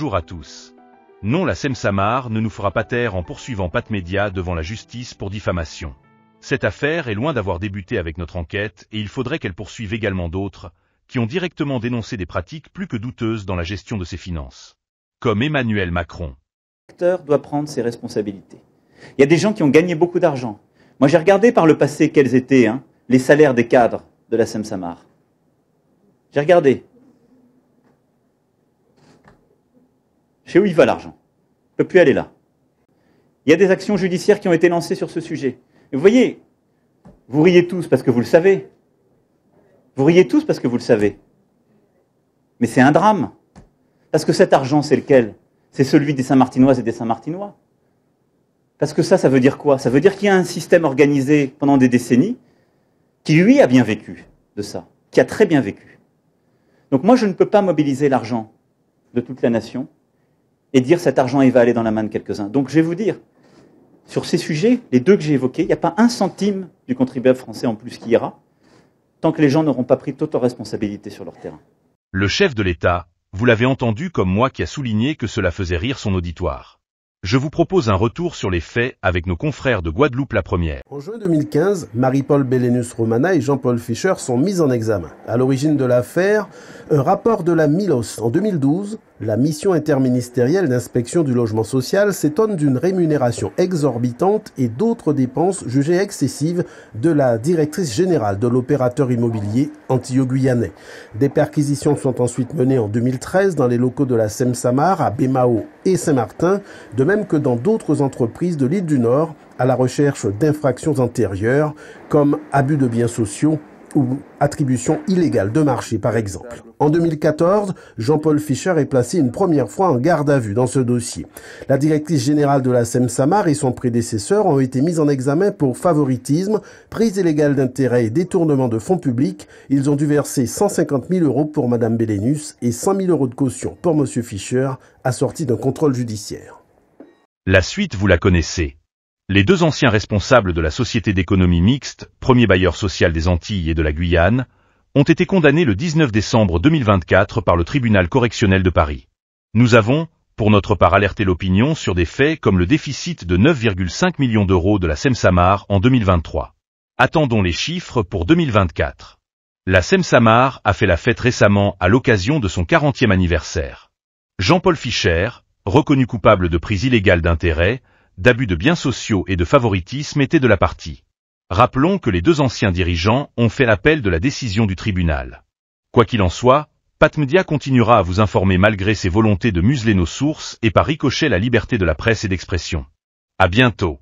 Bonjour à tous. Non, la Sem-Samar ne nous fera pas taire en poursuivant Pat Media devant la justice pour diffamation. Cette affaire est loin d'avoir débuté avec notre enquête et il faudrait qu'elle poursuive également d'autres, qui ont directement dénoncé des pratiques plus que douteuses dans la gestion de ses finances. Comme Emmanuel Macron. L'acteur doit prendre ses responsabilités. Il y a des gens qui ont gagné beaucoup d'argent. Moi, j'ai regardé par le passé quels étaient les salaires des cadres de la Sem-Samar. J'ai regardé. Je sais où il va l'argent. Il ne peut plus aller là. Il y a des actions judiciaires qui ont été lancées sur ce sujet. Et vous voyez, vous riez tous parce que vous le savez. Vous riez tous parce que vous le savez. Mais c'est un drame. Parce que cet argent, c'est lequel? C'est celui des Saint-Martinoises et des Saint-Martinois. Parce que ça veut dire quoi? Ça veut dire qu'il y a un système organisé pendant des décennies qui, lui, a bien vécu de ça, qui a très bien vécu. Donc moi, je ne peux pas mobiliser l'argent de toute la nation et dire cet argent, il va aller dans la main de quelques-uns. Donc je vais vous dire, sur ces sujets, les deux que j'ai évoqués, il n'y a pas un centime du contribuable français en plus qui ira, tant que les gens n'auront pas pris toute leur responsabilité sur leur terrain. Le chef de l'État, vous l'avez entendu comme moi qui a souligné que cela faisait rire son auditoire. Je vous propose un retour sur les faits avec nos confrères de Guadeloupe la Première. En juin 2015, Marie-Paul Bellénus-Romana et Jean-Paul Fischer sont mis en examen. À l'origine de l'affaire, un rapport de la MILOS. En 2012, la mission interministérielle d'inspection du logement social s'étonne d'une rémunération exorbitante et d'autres dépenses jugées excessives de la directrice générale de l'opérateur immobilier antillo-guyanais. Des perquisitions sont ensuite menées en 2013 dans les locaux de la Sem-Samar à Bémao et Saint-Martin, de même que dans d'autres entreprises de l'île du Nord, à la recherche d'infractions antérieures, comme abus de biens sociaux ou attribution illégale de marché, par exemple. En 2014, Jean-Paul Fischer est placé une première fois en garde à vue dans ce dossier. La directrice générale de la Sem-Samar et son prédécesseur ont été mis en examen pour favoritisme, prise illégale d'intérêt et détournement de fonds publics. Ils ont dû verser 150 000 € pour Madame Bellénus et 100 000 € de caution pour Monsieur Fischer, assorti d'un contrôle judiciaire. La suite, vous la connaissez. Les deux anciens responsables de la Société d'économie mixte, premier bailleur social des Antilles et de la Guyane, ont été condamnés le 19 décembre 2024 par le tribunal correctionnel de Paris. Nous avons, pour notre part, alerté l'opinion sur des faits comme le déficit de 9,5 millions d'euros de la Sem-Samar en 2023. Attendons les chiffres pour 2024. La Sem-Samar a fait la fête récemment à l'occasion de son 40e anniversaire. Jean-Paul Fischer, reconnu coupable de prise illégale d'intérêt, d'abus de biens sociaux et de favoritisme était de la partie. Rappelons que les deux anciens dirigeants ont fait appel de la décision du tribunal. Quoi qu'il en soit, Pat Media continuera à vous informer malgré ses volontés de museler nos sources et par ricochet la liberté de la presse et d'expression. À bientôt.